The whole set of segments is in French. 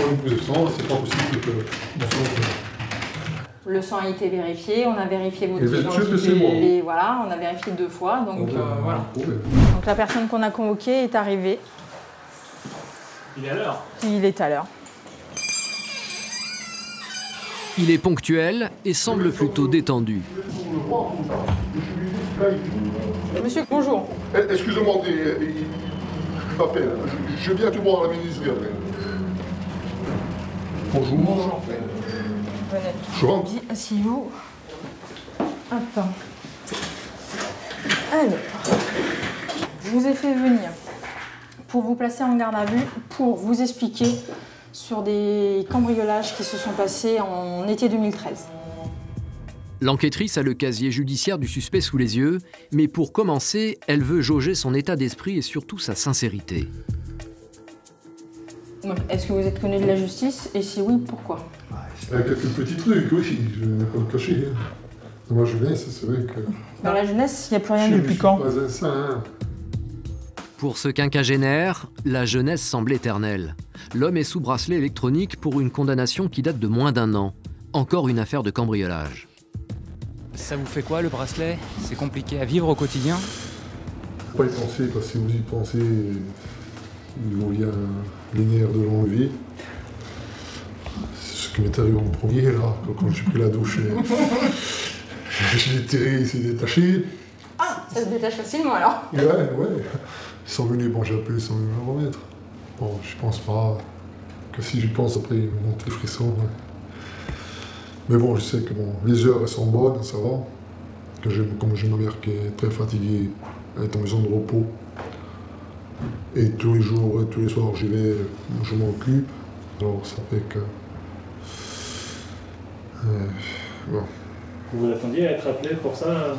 prend une prise de sang, c'est pas possible que mon sang... Le sang a été vérifié, on a vérifié votre identité. Et voilà, on a vérifié 2 fois, donc voilà. Donc la personne qu'on a convoquée est arrivée. Il est à l'heure. Il est à l'heure. Il est ponctuel et semble plutôt détendu. Monsieur, bonjour. Excusez-moi, je m'appelle. Je viens tout voir à la ministre. Bonjour. Bonjour. Venez. Je rentre. Asseyez-vous. Attends. Alors, je vous ai fait venir pour vous placer en garde à vue, pour vous expliquer sur des cambriolages qui se sont passés en été 2013. L'enquêtrice a le casier judiciaire du suspect sous les yeux, mais pour commencer, elle veut jauger son état d'esprit et surtout sa sincérité. Est-ce que vous êtes connu de la justice? Et si oui, pourquoi? Quelques petits trucs, oui, je ne vais pas me cacher. Dans ma jeunesse, c'est vrai que... Dans la jeunesse, il n'y a plus rien depuis quand? Je suis pas un saint. Pour ce quinquagénaire, la jeunesse semble éternelle. L'homme est sous bracelet électronique pour une condamnation qui date de moins d'1 an. Encore une affaire de cambriolage. Ça vous fait quoi le bracelet? C'est compliqué à vivre au quotidien? Faut pas y penser, parce que si vous y pensez, il vous vient les nerfs de l'enlever. C'est ce qui m'est arrivé en premier, là, quand j'ai pris la douche. Je l'ai tiré, il s'est détaché. Ah, ça se détache facilement alors? Ouais. Ils sont venus, bon, j'ai appelé, ils sont venus me le remettre. Bon, je pense pas que si j'y pense après, ils me montent les frissons. Ouais. Mais bon, je sais que bon, les heures, elles sont bonnes, ça va. Comme j'ai ma mère qui est très fatiguée, elle est en maison de repos. Et tous les jours, tous les soirs, j'y vais, je m'occupe. Alors ça fait que... bon. Vous vous attendiez à être appelé pour ça?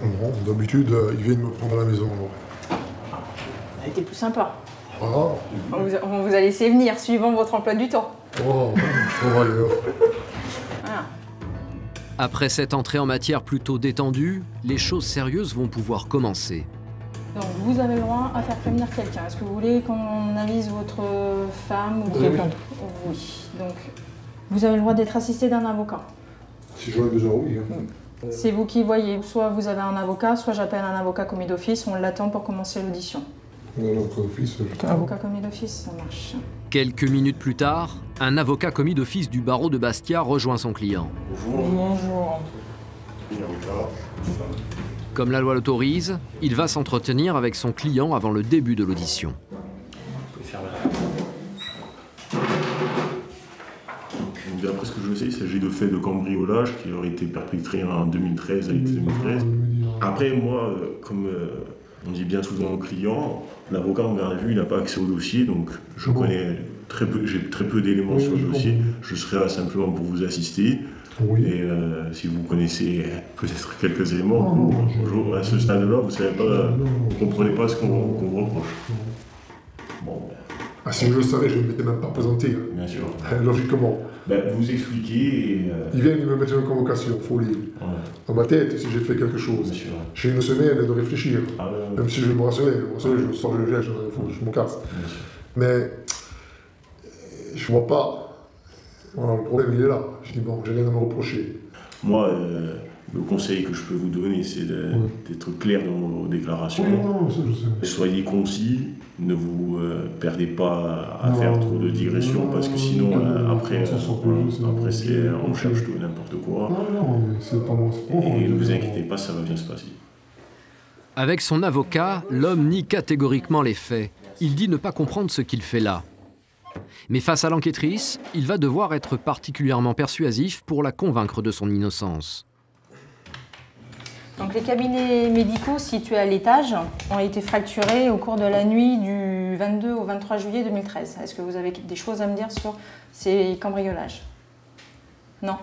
Non, d'habitude, ils viennent me prendre à la maison. Alors. Ça a été plus sympa. Voilà. On vous a laissé venir, suivant votre emploi du temps. Oh, je trouve ailleurs. Voilà. Après cette entrée en matière plutôt détendue, les choses sérieuses vont pouvoir commencer. Donc vous avez le droit à faire prévenir quelqu'un. Est-ce que vous voulez qu'on analyse votre femme ou quelqu'un? Oui. Donc vous avez le droit d'être assisté d'un avocat. Si j'en ai besoin, oui. C'est vous qui voyez. Soit vous avez un avocat, soit j'appelle un avocat commis d'office. On l'attend pour commencer l'audition. Avocat commis d'office, ça marche. Quelques minutes plus tard, un avocat commis d'office du barreau de Bastia rejoint son client. Bonjour. Comme la loi l'autorise, il va s'entretenir avec son client avant le début de l'audition. D'après ce que je sais, il s'agit de faits de cambriolage qui auraient été perpétrés en 2013, à l'été 2013. Après, moi, comme on dit bien souvent aux clients, l'avocat en garde à vue n'a pas accès au dossier, donc je connais très peu, j'ai très peu d'éléments sur le dossier. Je serai là simplement pour vous assister. Oui. Et si vous connaissez peut-être quelques éléments, à ce stade-là, vous savez pas, vous comprenez pas ce qu'on vous reproche. Bon, Ah, si je le savais, je ne m'étais même pas présenté. bien sûr. Logiquement. Vous expliquez et... Ils viennent, ils me mettent une convocation, folie. Ouais. Dans ma tête, si j'ai fait quelque chose. Bien sûr. J'ai une semaine de réfléchir. Même si je vais me rassurer, je me sors, je me casse. Mais je vois pas. Voilà, le problème, il est là. Je dis, bon, j'ai rien à me reprocher. Moi, le conseil que je peux vous donner, c'est d'être clair dans vos déclarations. Non, ça, je sais. Soyez concis, ne vous perdez pas à faire trop de digressions, parce que sinon, après on cherche tout n'importe quoi. Non, c'est pas moi. Et ne vous inquiétez pas, ça va bien se passer. Avec son avocat, l'homme nie catégoriquement les faits. Il dit ne pas comprendre ce qu'il fait là. Mais face à l'enquêtrice, il va devoir être particulièrement persuasif pour la convaincre de son innocence. Donc les cabinets médicaux situés à l'étage ont été fracturés au cours de la nuit du 22 au 23 juillet 2013. Est-ce que vous avez des choses à me dire sur ces cambriolages? Non.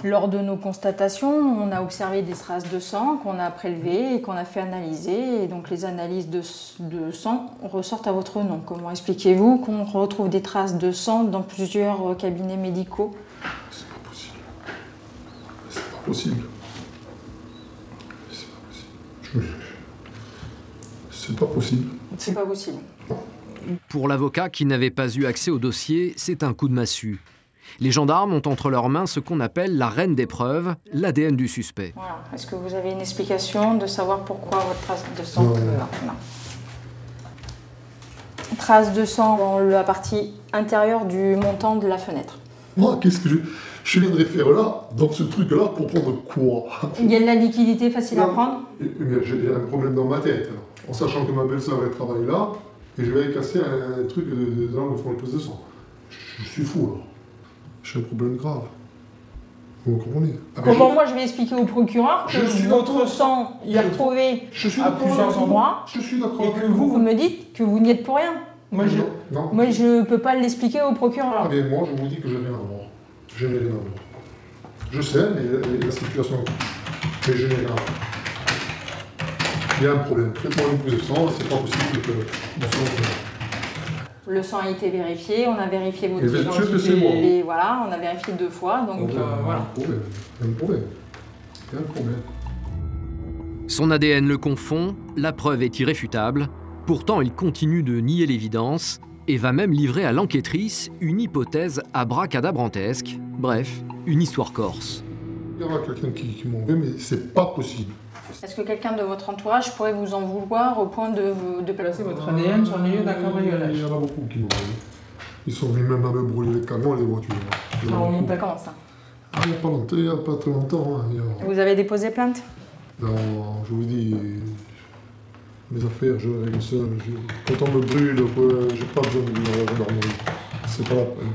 Lors de nos constatations, on a observé des traces de sang qu'on a prélevées et qu'on a fait analyser. Et donc les analyses de sang ressortent à votre nom. Comment expliquez-vous qu'on retrouve des traces de sang dans plusieurs cabinets médicaux? C'est pas possible. C'est pas possible. C'est pas possible. C'est pas possible. Pour l'avocat qui n'avait pas eu accès au dossier, c'est un coup de massue. Les gendarmes ont entre leurs mains ce qu'on appelle la reine des preuves, l'ADN du suspect. Voilà. Est-ce que vous avez une explication de savoir pourquoi votre trace de sang Non. Non. Trace de sang dans la partie intérieure du montant de la fenêtre. Moi, qu'est-ce que je viendrais faire là, dans ce truc-là, pour prendre quoi? Il y a de la liquidité facile à prendre. J'ai un problème dans ma tête, en sachant que ma belle-sœur, elle travaille là, et je vais casser un truc dans le fond de prise de sang. Je suis fou, là. J'ai un problème grave. Vous comprenez? Comment moi je vais expliquer au procureur que votre sang il est retrouvé à plusieurs endroits Je suis d'accord. et que vous me dites que vous n'y êtes pour rien. Moi je peux pas l'expliquer au procureur. Ah, mais moi, je vous dis que je n'ai rien à voir. Je n'ai rien à voir. Je sais, mais la situation. Mais je n'ai rien à voir. Il y a un problème. Faites-moi une prise de sang, c'est pas possible que mon sang. Le sang a été vérifié, on a vérifié votre Et bien sûr que c'est moi. et voilà, on a vérifié 2 fois, donc voilà. Il y a un problème. Il y a un problème. Son ADN le confond, la preuve est irréfutable. Pourtant, il continue de nier l'évidence et va même livrer à l'enquêtrice une hypothèse abracadabrantesque. Bref, une histoire corse. Il y aura quelqu'un qui m'en veut, mais c'est pas possible. Est-ce que quelqu'un de votre entourage pourrait vous en vouloir au point de placer votre ADN sur le milieu d'un cambriolage? Il y en a beaucoup qui m'en veulent. Ils sont venus même à me brûler les camions et les voitures. Ça remonte à quand ça? Ah, il n'y a pas longtemps, il n'y a pas très longtemps. Hein, Vous avez déposé plainte? Non, je vous dis, mes affaires, je règle seul. Quand on me brûle, j'ai pas besoin de la gendarmerie. C'est pas la peine.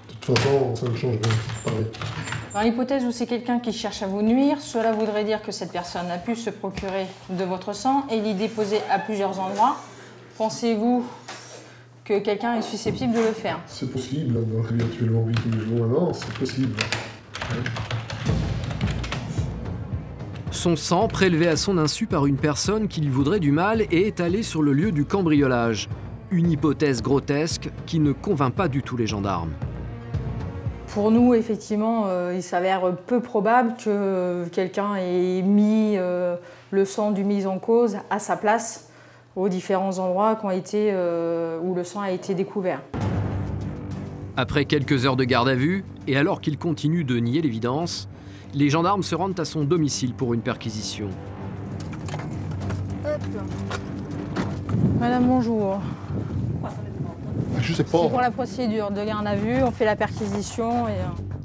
De toute façon, ça ne change rien, c'est pareil. Dans l'hypothèse où c'est quelqu'un qui cherche à vous nuire, cela voudrait dire que cette personne a pu se procurer de votre sang et l'y déposer à plusieurs endroits. Pensez-vous que quelqu'un est susceptible de le faire? C'est possible, dans la vie actuellement, tous les jours, non, c'est possible. Ouais. Son sang, prélevé à son insu par une personne qui lui voudrait du mal, est étalé sur le lieu du cambriolage. Une hypothèse grotesque qui ne convainc pas du tout les gendarmes. Pour nous, effectivement, il s'avère peu probable que quelqu'un ait mis le sang du mis en cause à sa place aux différents endroits où le sang a été découvert. Après quelques heures de garde à vue, et alors qu'il continue de nier l'évidence, les gendarmes se rendent à son domicile pour une perquisition. Madame, bonjour. Je sais pas. C'est pour la procédure de garde à vue, on fait la perquisition et...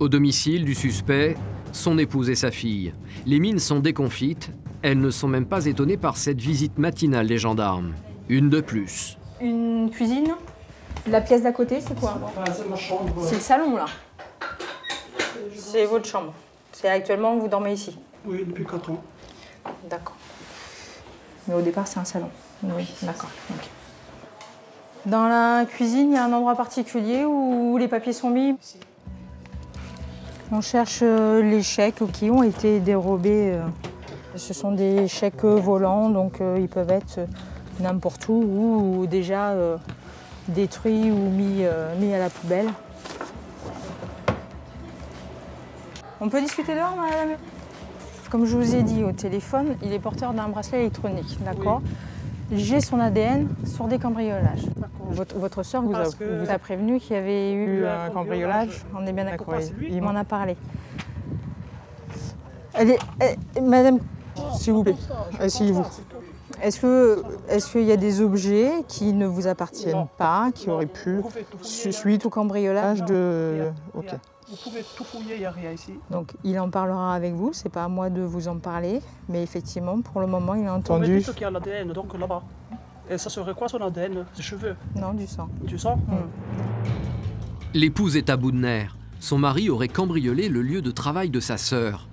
Au domicile du suspect, son épouse et sa fille. Les mines sont déconfites, elles ne sont même pas étonnées par cette visite matinale des gendarmes. Une de plus. Une cuisine? La pièce d'à côté, c'est quoi? C'est ma chambre. C'est le salon, là. C'est votre chambre. C'est actuellement, vous dormez ici? Oui, depuis 4 ans. D'accord. Mais au départ, c'est un salon? Oui, d'accord. Okay. Dans la cuisine, il y a un endroit particulier où les papiers sont mis? On cherche les chèques qui ont été dérobés. Ce sont des chèques volants, donc ils peuvent être n'importe où ou déjà détruits ou mis à la poubelle. On peut discuter dehors, madame? Comme je vous ai dit au téléphone, il est porteur d'un bracelet électronique, d'accord? Oui. J'ai son ADN sur des cambriolages. Votre sœur vous a prévenu qu'il y avait eu un cambriolage. On est bien d'accord, il m'en a parlé. Madame, s'il vous plaît, asseyez-vous. Est-ce qu'il y a des objets qui ne vous appartiennent pas, qui auraient pu, suite au cambriolage de... Ok. Vous pouvez tout fouiller, il n'y a rien ici. Donc il en parlera avec vous, c'est pas à moi de vous en parler, mais effectivement, pour le moment, il a entendu... On m'a dit qu'il y a l'ADN, donc là-bas. Et ça serait quoi son ADN? Ses cheveux? Non, du sang. Du sang? L'épouse est à bout de nerfs. Son mari aurait cambriolé le lieu de travail de sa sœur.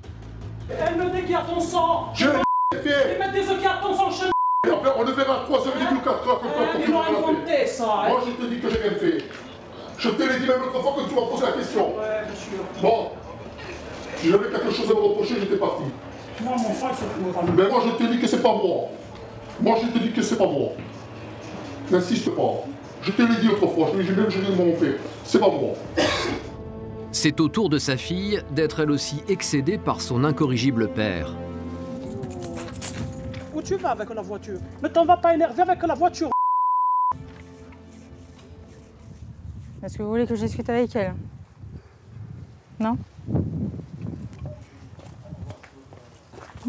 Elle me dit qu'il y a ton sang! Je l'ai fait! Elle me dit qu'il y a ton sang chez moi! On le verra à 3h04. Ils m'ont inventé ça! Moi, je te dis que j'ai rien fait. Je te l'ai dit même l'autre fois que tu m'as posé la question. Ouais, bien sûr. Bon, si j'avais quelque chose à me reprocher, j'étais parti. Moi, mon sang, il faut que mais moi, je te dis que c'est pas moi. Moi, je te dis que c'est pas moi. N'insiste pas. Je te l'ai dit autrefois, j'ai même je viens de m'en faire. C'est pas moi. C'est au tour de sa fille d'être elle aussi excédée par son incorrigible père. Où tu vas avec la voiture? Ne t'en vas pas énerver avec la voiture. Est-ce que vous voulez que je discute avec elle? Non?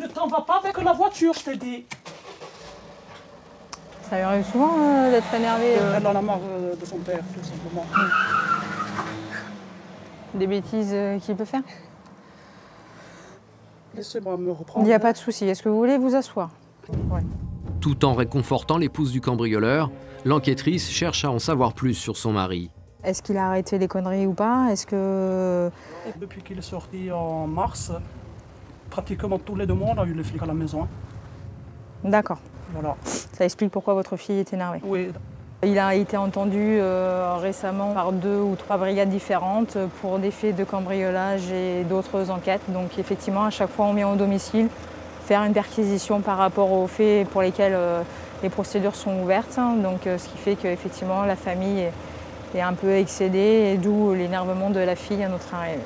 Ne t'en vas pas avec la voiture, je t'ai dit. Ça lui arrive souvent d'être énervée. Elle en a marre de son père, tout simplement. Des bêtises qu'il peut faire? Laissez-moi me Il reprendre. n'y a pas de souci. Est-ce que vous voulez vous asseoir? Ouais. Tout en réconfortant l'épouse du cambrioleur, l'enquêtrice cherche à en savoir plus sur son mari. Est-ce qu'il a arrêté les conneries ou pas? Est-ce que... Depuis qu'il est sorti en mars, pratiquement tous les 2 mois, on a eu les flics à la maison. D'accord. Voilà. Ça explique pourquoi votre fille est énervée. Oui, Il a été entendu récemment par 2 ou 3 brigades différentes pour des faits de cambriolage et d'autres enquêtes. Donc effectivement, à chaque fois, on vient au domicile faire une perquisition par rapport aux faits pour lesquels les procédures sont ouvertes. Donc ce qui fait qu'effectivement, la famille est un peu excédée et d'où l'énervement de la fille à notre arrivée.